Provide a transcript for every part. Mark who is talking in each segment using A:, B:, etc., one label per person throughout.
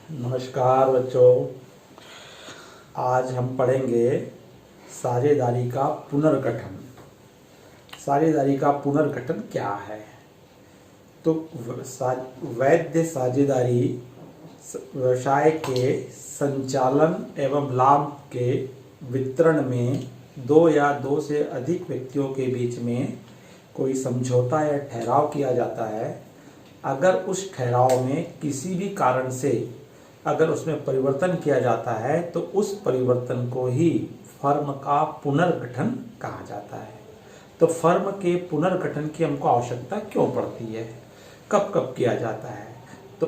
A: नमस्कार बच्चों। आज हम पढ़ेंगे साझेदारी का पुनर्गठन। साझेदारी का पुनर्गठन क्या है? तो वैध साझेदारी व्यवसाय के संचालन एवं लाभ के वितरण में दो या दो से अधिक व्यक्तियों के बीच में कोई समझौता या ठहराव किया जाता है। अगर उस ठहराव में किसी भी कारण से अगर उसमें परिवर्तन किया जाता है तो उस परिवर्तन को ही फर्म का पुनर्गठन कहा जाता है। तो फर्म के पुनर्गठन की हमको आवश्यकता क्यों पड़ती है, कब कब किया जाता है? तो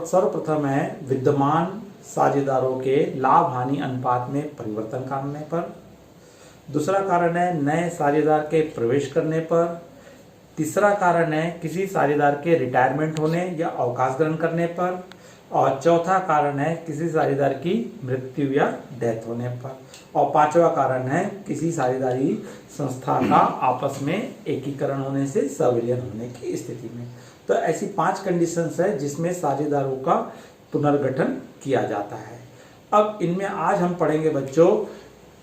A: सर्वप्रथम है विद्यमान साझेदारों के लाभ हानि अनुपात में परिवर्तन करने पर। दूसरा कारण है नए साझेदार के प्रवेश करने पर। तीसरा कारण है किसी साझेदार के रिटायरमेंट होने या अवकाश ग्रहण करने पर। और चौथा कारण है किसी साझेदार की मृत्यु या डेथ होने पर। और पांचवा कारण है किसी साझेदारी संस्था का आपस में एकीकरण होने से संविलीन होने की स्थिति में। तो ऐसी 5 कंडीशंस है जिसमें साझेदारों का पुनर्गठन किया जाता है। अब इनमें आज हम पढ़ेंगे बच्चों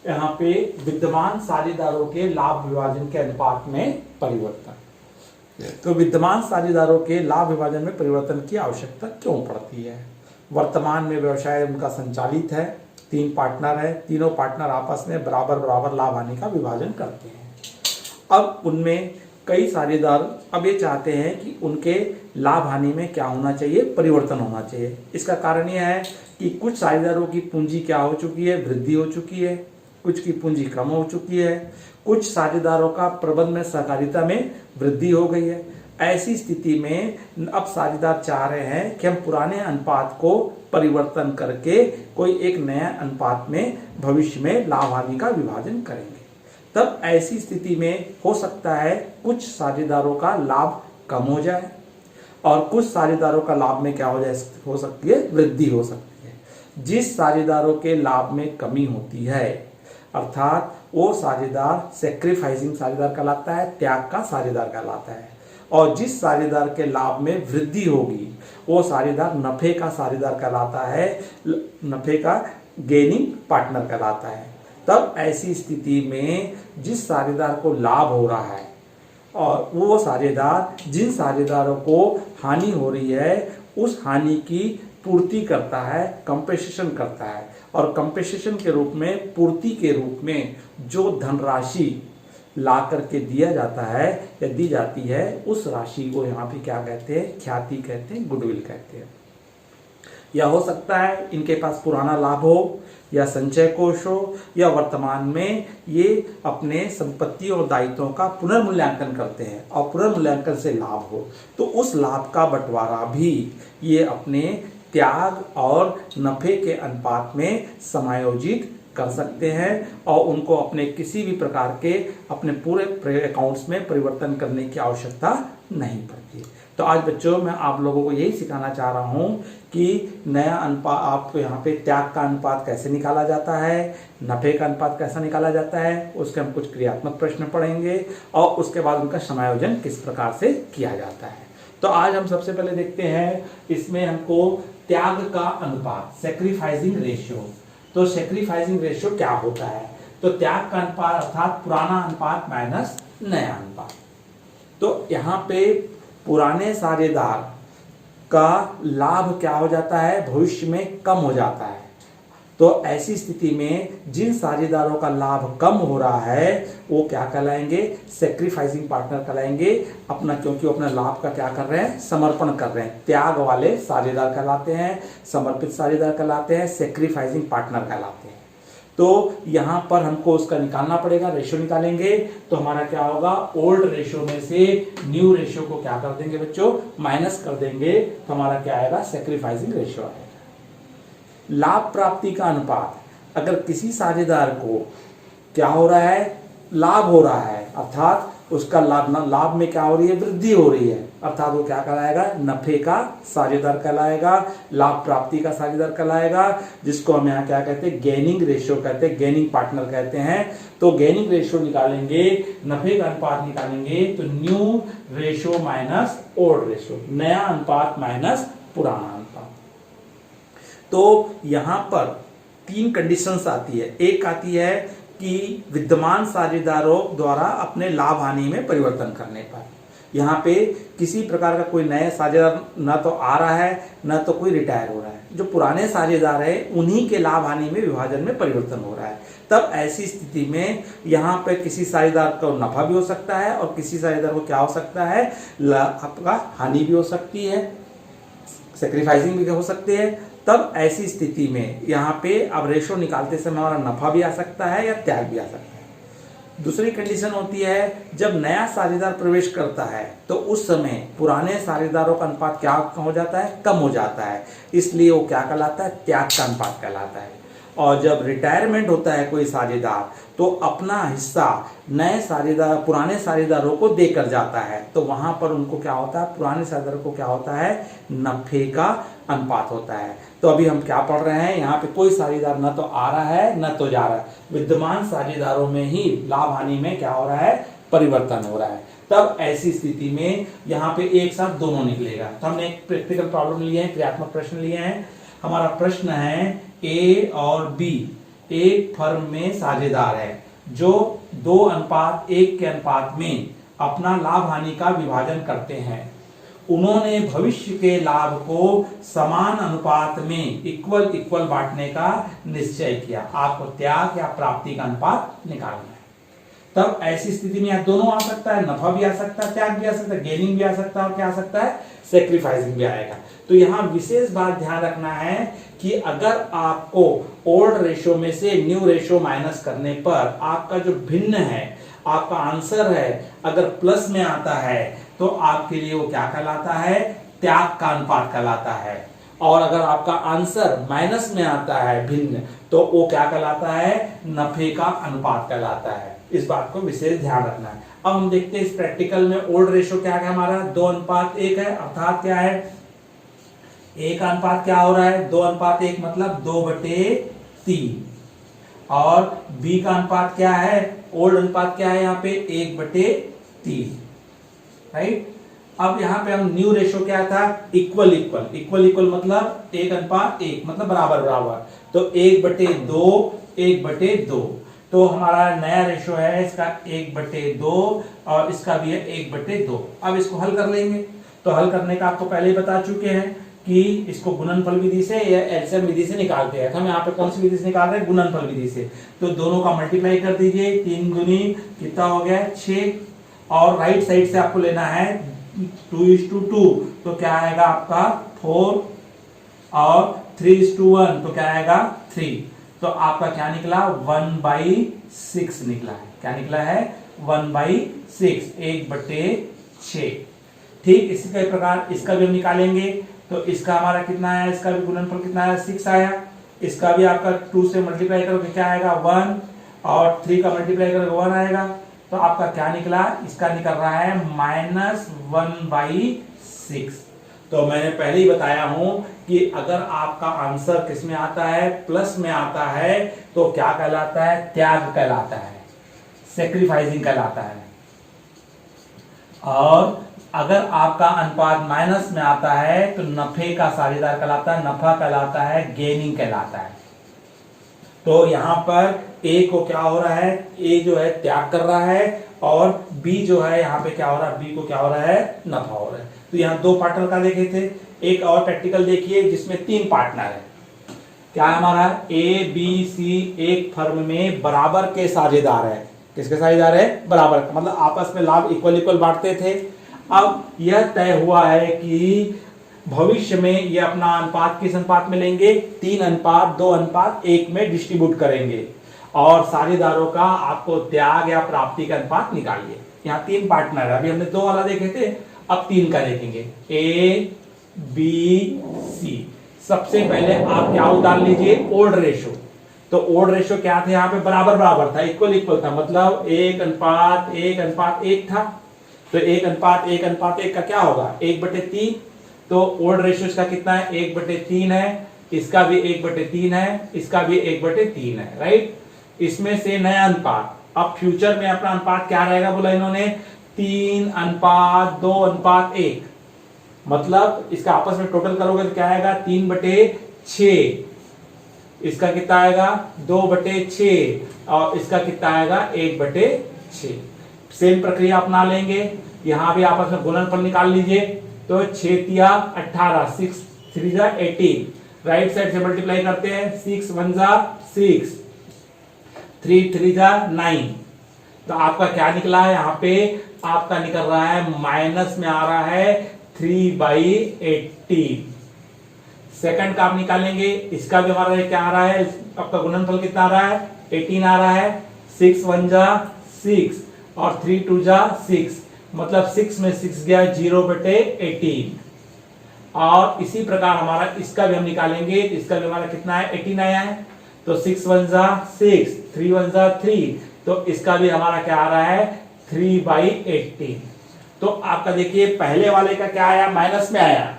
A: यहाँ पे विद्यमान साझेदारों के लाभ विभाजन के अनुपात में परिवर्तन। तो विद्यमान साझेदारों के लाभ विभाजन में परिवर्तन की आवश्यकता क्यों पड़ती है? वर्तमान में व्यवसाय उनका संचालित है, 3 पार्टनर है, तीनों पार्टनर आपस में बराबर बराबर लाभ हानि का विभाजन करते हैं। अब उनमें कई साझेदार अब ये चाहते हैं कि उनके लाभ हानि में क्या होना चाहिए, परिवर्तन होना चाहिए। इसका कारण यह है कि कुछ साझेदारों की पूंजी क्या हो चुकी है, वृद्धि हो चुकी है, कुछ की पूंजी कम हो चुकी है, कुछ साझेदारों का प्रबंध में सहकारिता में वृद्धि हो गई है। ऐसी स्थिति में अब साझेदार चाह रहे हैं कि हम पुराने अनुपात को परिवर्तन करके कोई एक नया अनुपात में भविष्य में लाभ हानि का विभाजन करेंगे। तब ऐसी स्थिति में हो सकता है कुछ साझेदारों का लाभ कम हो जाए और कुछ साझेदारों का लाभ में क्या हो सकती है, वृद्धि हो सकती है। जिस साझेदारों के लाभ में कमी होती है अर्थात वो साझेदार सैक्रिफाइसिंग साझेदार कहलाता है, त्याग का साझेदार कहलाता है। और जिस साझेदार के लाभ में वृद्धि होगी वो साझेदार नफे का साझेदार कहलाता है, नफे का गेनिंग पार्टनर कहलाता है। तब ऐसी स्थिति में जिस साझेदार को लाभ हो रहा है और वो साझेदार जिन साझेदारों को हानि हो रही है उस हानि की पूर्ति करता है, कंपेंसेशन करता है। और कंपेंसेशन के रूप में, पूर्ति के रूप में जो धनराशि ला करके दिया जाता है या दी जाती है उस राशि को यहाँ पे क्या कहते हैं, ख्याति कहते हैं, गुडविल कहते हैं। या हो सकता है इनके पास पुराना लाभ हो या संचय कोष हो या वर्तमान में ये अपने संपत्ति और दायित्वों का पुनर्मूल्यांकन करते हैं और पुनर्मूल्यांकन से लाभ हो तो उस लाभ का बंटवारा भी ये अपने त्याग और नफे के अनुपात में समायोजित कर सकते हैं और उनको अपने किसी भी प्रकार के अपने पूरे अकाउंट्स में परिवर्तन करने की आवश्यकता नहीं पड़ती। तो आज बच्चों मैं आप लोगों को यही सिखाना चाह रहा हूं कि नया अनुपात आपको यहाँ पे त्याग का अनुपात कैसे निकाला जाता है, नफे का अनुपात कैसा निकाला जाता है, उसके हम कुछ क्रियात्मक प्रश्न पढ़ेंगे और उसके बाद उनका समायोजन किस प्रकार से किया जाता है। तो आज हम सबसे पहले देखते हैं इसमें हमको त्याग का अनुपात, सैक्रिफाइसिंग रेशियो। तो सैक्रिफाइसिंग रेशियो क्या होता है? तो त्याग का अनुपात अर्थात पुराना अनुपात माइनस नया अनुपात। तो यहाँ पे पुराने साझेदार का लाभ क्या हो जाता है, भविष्य में कम हो जाता है। तो ऐसी स्थिति में जिन साझेदारों का लाभ कम हो रहा है वो क्या कहलाएंगे, सैक्रिफाइसिंग पार्टनर कहलाएंगे अपना, क्योंकि वो अपना लाभ का क्या कर रहे हैं, समर्पण कर रहे हैं। त्याग वाले साझेदार कहलाते हैं, समर्पित साझेदार कहलाते हैं, सैक्रिफाइसिंग पार्टनर कहलाते हैं। तो यहाँ पर हमको उसका निकालना पड़ेगा, रेशियो निकालेंगे तो हमारा क्या होगा, ओल्ड रेशियो में से न्यू रेशियो को क्या कर देंगे बच्चों, माइनस कर देंगे तो हमारा क्या आएगा, सैक्रिफाइसिंग रेशियो आएगा। लाभ प्राप्ति का अनुपात, अगर किसी साझेदार को क्या हो रहा है, लाभ हो रहा है अर्थात उसका लाभ में क्या हो रही है, वृद्धि हो रही है अर्थात वो क्या कहलाएगा, नफे का साझेदार कहलाएगा, लाभ प्राप्ति का साझेदार कहलाएगा, जिसको हम यहाँ क्या कहते हैं, गेनिंग रेशियो कहते हैं, गेनिंग पार्टनर कहते हैं। तो गेनिंग रेशियो निकालेंगे, नफे का अनुपात निकालेंगे तो new ratio minus old ratio, नया अनुपात माइनस पुराना अनुपात। तो यहाँ पर तीन कंडीशंस आती है। एक आती है कि विद्यमान साझेदारों द्वारा अपने लाभ हानि में परिवर्तन करने पर, यहाँ पे किसी प्रकार का कोई नया साझेदार ना तो आ रहा है ना तो कोई रिटायर हो रहा है, जो पुराने साझेदार है उन्हीं के लाभ हानि में विभाजन में परिवर्तन हो रहा है। तब ऐसी स्थिति में यहाँ पे किसी साझेदार को नफा भी हो सकता है और किसी साझेदार को क्या हो सकता है, आपका हानि भी हो सकती है, सेक्रीफाइसिंग भी हो सकती है। तब ऐसी स्थिति में यहाँ पे अब रेशो निकालते समय हमारा नफा भी आ सकता है या त्याग भी आ सकता है। दूसरी कंडीशन होती है जब नया साझेदार प्रवेश करता है तो उस समय पुराने साझेदारों का अनुपात क्या हो जाता है, कम हो जाता है, इसलिए वो क्या कहलाता है, त्याग का अनुपात कहलाता है। और जब रिटायरमेंट होता है कोई साझेदार तो अपना हिस्सा नए साझेदार पुराने साझेदारों को देकर जाता है, तो वहां पर उनको क्या होता है, पुराने साझेदारों को क्या होता है, नफे का अनुपात होता है। तो अभी हम क्या पढ़ रहे हैं, यहाँ पे कोई साझेदार न तो आ रहा है न तो जा रहा है, विद्यमान साझेदारों में ही लाभ हानि में क्या हो रहा है, परिवर्तन हो रहा है। तब ऐसी स्थिति में यहाँ पे एक साथ दोनों निकलेगा। तो हमने एक प्रैक्टिकल प्रॉब्लम लिए हैं, क्रियात्मक प्रश्न लिए हैं। हमारा प्रश्न है ए और बी एक फर्म में साझेदार है जो 2:1 के अनुपात में अपना लाभ हानि का विभाजन करते हैं। उन्होंने भविष्य के लाभ को समान अनुपात में इक्वल इक्वल बांटने का निश्चय किया। आपको त्याग या प्राप्ति का अनुपात निकालना है। तब ऐसी स्थिति में दोनों आ सकता है, नफा भी आ सकता है, त्याग भी आ सकता है, गेनिंग भी आ सकता है और क्या आ सकता है, सेक्रीफाइसिंग भी आएगा। तो यहाँ विशेष बात ध्यान रखना है कि अगर आपको ओल्ड रेशो में से न्यू रेशो माइनस करने पर आपका जो भिन्न है, आपका आंसर है, अगर प्लस में आता है तो आपके लिए वो क्या कहलाता है, त्याग का अनुपात कहलाता है। और अगर आपका आंसर माइनस में आता है भिन्न, तो वो क्या कहलाता है, नफे का अनुपात कहलाता है। इस बात को विशेष ध्यान रखना है। अब हम देखते हैं इस प्रैक्टिकल में ओल्ड रेशो क्या है, हमारा 2:1 है, अर्थात क्या है, ए का अनुपात क्या हो रहा है, 2:1 मतलब 2/3। और बी का अनुपात क्या है, ओल्ड अनुपात क्या है यहाँ पे, 1/3, राइट। अब यहाँ पे हम न्यू रेशो क्या था, इक्वल इक्वल, इक्वल इक्वल मतलब 1:1 मतलब बराबर बराबर, तो 1/2 1/2। तो हमारा नया रेशो है इसका 1/2 और इसका भी है 1/2। अब इसको हल कर लेंगे। तो हल करने का आपको पहले ही बता चुके हैं कि इसको गुणनफल विधि से या एलसीएम विधि से निकालते हैं। हम यहाँ पे कौन सी विधि से निकाल रहे हैं, गुणनफल विधि से। तो दोनों का मल्टीप्लाई कर दीजिए, 3 दूनी कितना हो गया, 6। और राइट साइड से आपको लेना है 2:2, तो क्या आएगा आपका 4, और 3:1 तो क्या आएगा 3। तो आपका क्या निकला, 1/6 निकला है। क्या निकला है, 1/6, 1/6। ठीक इसी के प्रकार इसका भी हम निकालेंगे। तो इसका हमारा कितना है, इसका भी गुणनफल कितना है, 6 आया। इसका भी आपका 2 से मल्टीप्लाई करोगे क्या आएगा, 1, और 3 का मल्टीप्लाई करोगे 1 आएगा। तो आपका क्या निकला, इसका निकल रहा है -1/6। तो मैंने पहले ही बताया हूं कि अगर आपका आंसर किस में आता है, प्लस में आता है, तो क्या कहलाता है, त्याग कहलाता है, सेक्रीफाइसिंग कहलाता है। और अगर आपका अनुपात माइनस में आता है तो नफे का साझेदार कहलाता है, नफा कहलाता है, गेनिंग कहलाता है। तो यहां पर ए को क्या हो रहा है, ए जो है त्याग कर रहा है, और बी जो है यहाँ पे क्या हो रहा है, बी को क्या हो रहा है, नफा हो रहा है। तो यहाँ 2 पार्टनर का देखे थे। एक और प्रैक्टिकल देखिए जिसमें 3 पार्टनर है। क्या हमारा ए बी सी एक फर्म में बराबर के साझेदार है। किसके साझेदार है, बराबर, मतलब आपस में लाभ इक्वल इक्वल बांटते थे। अब यह तय हुआ है कि भविष्य में ये अपना अनुपात किस अनुपात में लेंगे, 3:2:1 में डिस्ट्रीब्यूट करेंगे। और साझेदारों का आपको त्याग या प्राप्ति का अनुपात निकालिए। यहाँ 3 पार्टनर है, अभी हमने 2 वाला देखे थे, अब 3 का देखेंगे, ए बी सी। सबसे पहले आप क्या उतार लीजिए, ओल्ड रेशो। तो ओल्ड रेशो क्या थे, यहाँ पे बराबर बराबर था, इक्वल इक्वल था, मतलब 1:1:1 था। तो 1:1:1 का क्या होगा, 1/3। तो ओल्ड रेशो इसका कितना है, 1/3 है, इसका भी 1/3 है, इसका भी 1/3 है, राइट। इसमें से नया अनुपात, अब फ्यूचर में अपना अनुपात क्या रहेगा, बोला इन्होंने 3:2:1, मतलब इसका आपस में टोटल करोगे तो क्या आएगा, 3/6। इसका कितना आएगा 2/6 और इसका कितना आएगा 1/6। सेम प्रक्रिया अपना लेंगे, यहां भी आपस में गुणनफल निकाल लीजिए। तो 6 तिया 18, 6 3 जा 18, राइट साइड से मल्टीप्लाई करते हैं, 6 1 जा 6, 3 3 जा 9। तो आपका क्या निकला है, यहाँ पे आपका निकल रहा है माइनस में आ रहा है 3/18। सेकंड का आप निकालेंगे, इसका भी हमारा क्या आ रहा है, आपका गुणनफल कितना आ रहा है 18 आ रहा है। 6 1 जा 6 और 3 2 जा 6, मतलब 6 में 6 गया 0/18। और इसी प्रकार हमारा इसका भी हम निकालेंगे, तो इसका भी हमारा कितना है 18 आया है। तो 6 1 जा 6, 3 1 जा 3, तो इसका भी हमारा क्या आ रहा है 3/18। तो आपका देखिए पहले वाले का क्या आया, माइनस में आया,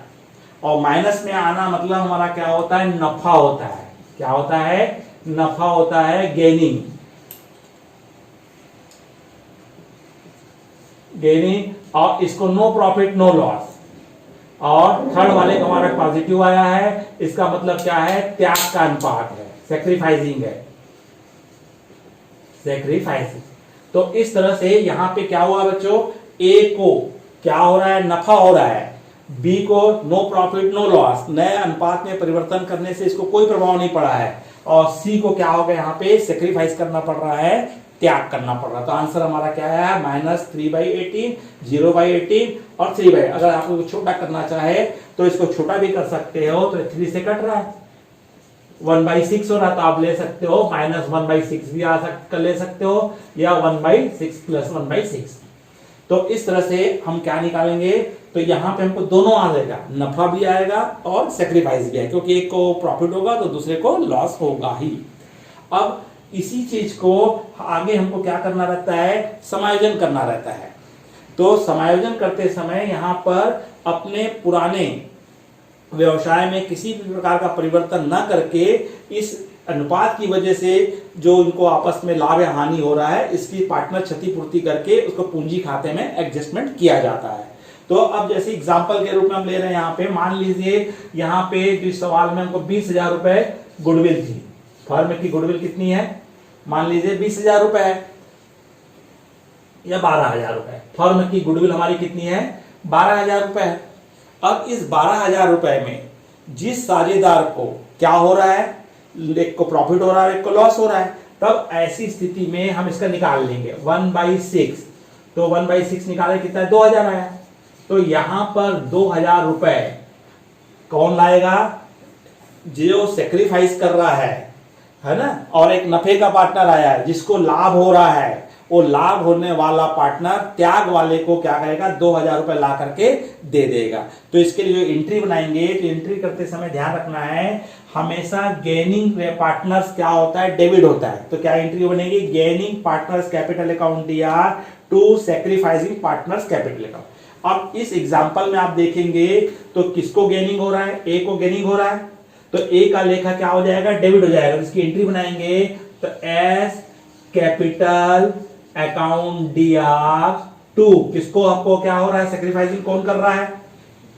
A: और माइनस में आना मतलब हमारा क्या होता है, नफा होता है। क्या होता है, नफा होता है, गेनिंग। और इसको नो प्रॉफिट नो लॉस। और थर्ड वाले का हमारा पॉजिटिव आया है, इसका मतलब क्या है, त्याग का अनुपात है, सैक्रिफाइसिंग है, सैक्रिफाइसिंग। तो इस तरह से यहां पे क्या हुआ बच्चों, ए को क्या हो रहा है, नफा हो रहा है, बी को नो प्रॉफिट नो लॉस, नए अनुपात में परिवर्तन करने से इसको कोई प्रभाव नहीं पड़ा है, और सी को क्या होगा, यहाँ पे सेक्रीफाइस करना पड़ रहा है, त्याग करना पड़ रहा है। तो आंसर हमारा क्या है, -3/18, 0/18 और 3/, अगर आपको छोटा करना चाहे तो इसको छोटा भी कर सकते हो, तो 3 से कट रहा है, 1/6 हो रहा, तो आप ले सकते हो -1/6 भी कर ले सकते हो, या 1/6 + 1/6। तो इस तरह से हम क्या निकालेंगे, तो यहां पे हमको दोनों आ जाएगा, नफा भी आएगा और सेक्रीफाइस भी आएगा, क्योंकि एक को प्रॉफिट होगा तो दूसरे को लॉस होगा ही। अब इसी चीज को आगे हमको क्या करना रहता है, समायोजन करना रहता है। तो समायोजन करते समय यहां पर अपने पुराने व्यवसाय में किसी भी प्रकार का परिवर्तन न करके, इस अनुपात की वजह से जो उनको आपस में लाभ या हानि हो रहा है, इसकी पार्टनर क्षतिपूर्ति करके उसको पूंजी खाते में एडजस्टमेंट किया जाता है। तो अब जैसे एग्जांपल के रूप में हम ले रहे हैं, यहाँ पे मान लीजिए, यहाँ पे जो सवाल में हमको 20,000 रुपए गुडविल थी, फर्म की गुडविल कितनी है, मान लीजिए 20,000 रुपए या 12,000 रुपए, फर्म की गुडविल हमारी कितनी है 12,000 रुपए है। अब इस 12,000 रुपए में जिस साझेदार को क्या हो रहा है, एक को प्रॉफिट हो रहा है, एक को लॉस हो रहा है, तब ऐसी स्थिति में हम इसका निकाल लेंगे 1/6। तो 1/6 निकाले कितना है, 2,000 आया। तो यहां पर 2,000 रुपए कौन लाएगा, जो सेक्रीफाइस कर रहा है ना, और एक नफे का पार्टनर आया है जिसको लाभ हो रहा है, वो लाभ होने वाला पार्टनर त्याग वाले को क्या करेगा, 2,000 रुपए ला करके दे देगा। तो इसके लिए जो एंट्री बनाएंगे, तो एंट्री करते समय ध्यान रखना है, हमेशा गेनिंग पार्टनर्स क्या होता है, डेबिट होता है। तो क्या एंट्री बनेगी, गेनिंग पार्टनर्स कैपिटल अकाउंट या to sacrificing partners capital account. अब इस एग्जांपल में आप देखेंगे तो किसको गेनिंग हो रहा है, ए को गेनिंग हो रहा है, तो ए का लेखा क्या हो जाएगा, डेबिट हो जाएगा। इसकी एंट्री बनाएंगे तो एस कैपिटल अकाउंट DR2, किसको आपको क्या हो रहा है, सैक्रिफाइसिंग कौन कर रहा है,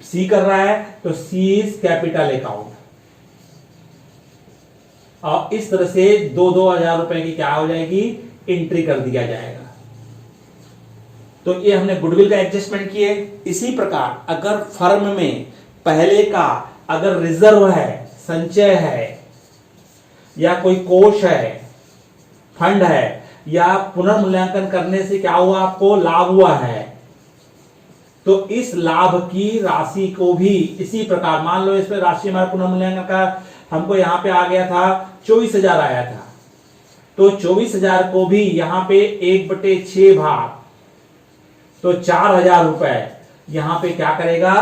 A: सी कर रहा है, तो सीज कैपिटल अकाउंट। और इस तरह से 2,000 रुपए की क्या हो जाएगी, एंट्री कर दिया जाएगा। तो ये हमने गुडविल का एडजस्टमेंट किए। इसी प्रकार अगर फर्म में पहले का अगर रिजर्व है, संचय है, या कोई कोष है, फंड है, या पुनर्मूल्यांकन करने से क्या हुआ, आपको लाभ हुआ है, तो इस लाभ की राशि को भी इसी प्रकार, मान लो इस पर राशि हमारा पुनर्मूल्यांकन का हमको यहां पे आ गया था 24,000 आया था, तो 24,000 को भी यहां पे 1/6 भाग, तो 4,000 रुपए यहां पे क्या करेगा,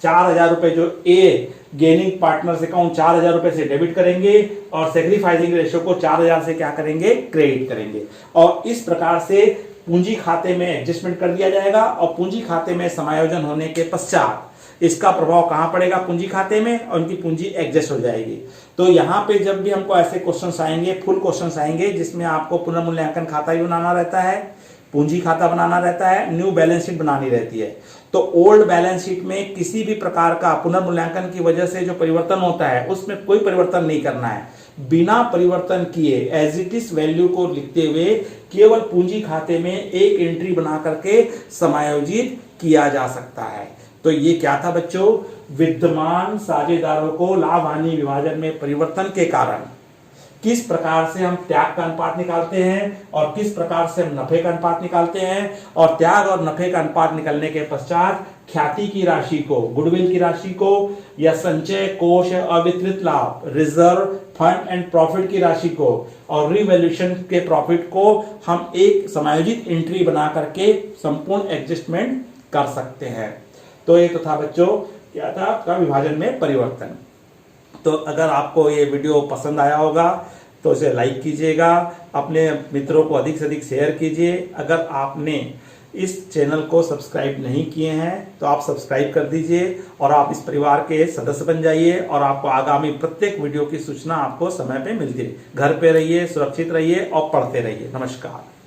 A: 4,000 रुपए जो ए गेनिंग पार्टनर्स अकाउंट 4,000 रुपए से डेबिट करेंगे, और सैक्रिफाइसिंग रेशियो को 4,000 से क्या करेंगे, क्रेडिट करेंगे। और इस प्रकार से पूंजी खाते में एडजस्टमेंट कर दिया जाएगा, और पूंजी खाते में समायोजन होने के पश्चात इसका प्रभाव कहां पड़ेगा, पूंजी खाते में, और उनकी पूंजी एडजस्ट हो जाएगी। तो यहां पे जब भी हमको ऐसे क्वेश्चंस आएंगे, फुल क्वेश्चंस आएंगे, जिसमें आपको पुनर्मूल्यांकन खाता भी बनाना रहता है, पूंजी खाता बनाना रहता है, न्यू बैलेंस शीट बनानी रहती है, तो ओल्ड बैलेंस शीट में किसी भी प्रकार का पुनर्मूल्यांकन की वजह से जो परिवर्तन होता है उसमें कोई परिवर्तन नहीं करना है। बिना परिवर्तन किए एज इट इज वैल्यू को लिखते हुए केवल पूंजी खाते में एक एंट्री बना करके समायोजित किया जा सकता है। तो ये क्या था बच्चों, विद्यमान साझेदारों को लाभ हानि विभाजन में परिवर्तन के कारण किस प्रकार से हम त्याग का अनुपात निकालते हैं और किस प्रकार से हम नफे का अनुपात निकालते हैं, और त्याग और नफे का अनुपात निकलने के पश्चात ख्याति की राशि को, गुडविल की राशि को, या संचय कोष अवितरित लाभ, रिजर्व फंड एंड प्रॉफिट की राशि को और रिवैल्यूएशन के प्रॉफिट को हम एक समायोजित एंट्री बना करके संपूर्ण एडजस्टमेंट कर सकते हैं। तो ये तो था बच्चों क्या था आपका विभाजन में परिवर्तन। तो अगर आपको ये वीडियो पसंद आया होगा तो इसे लाइक कीजिएगा, अपने मित्रों को अधिक से अधिक शेयर कीजिए। अगर आपने इस चैनल को सब्सक्राइब नहीं किए हैं तो आप सब्सक्राइब कर दीजिए और आप इस परिवार के सदस्य बन जाइए और आपको आगामी प्रत्येक वीडियो की सूचना आपको समय पे मिलती रहे। घर पे रहिए, सुरक्षित रहिए और पढ़ते रहिए। नमस्कार।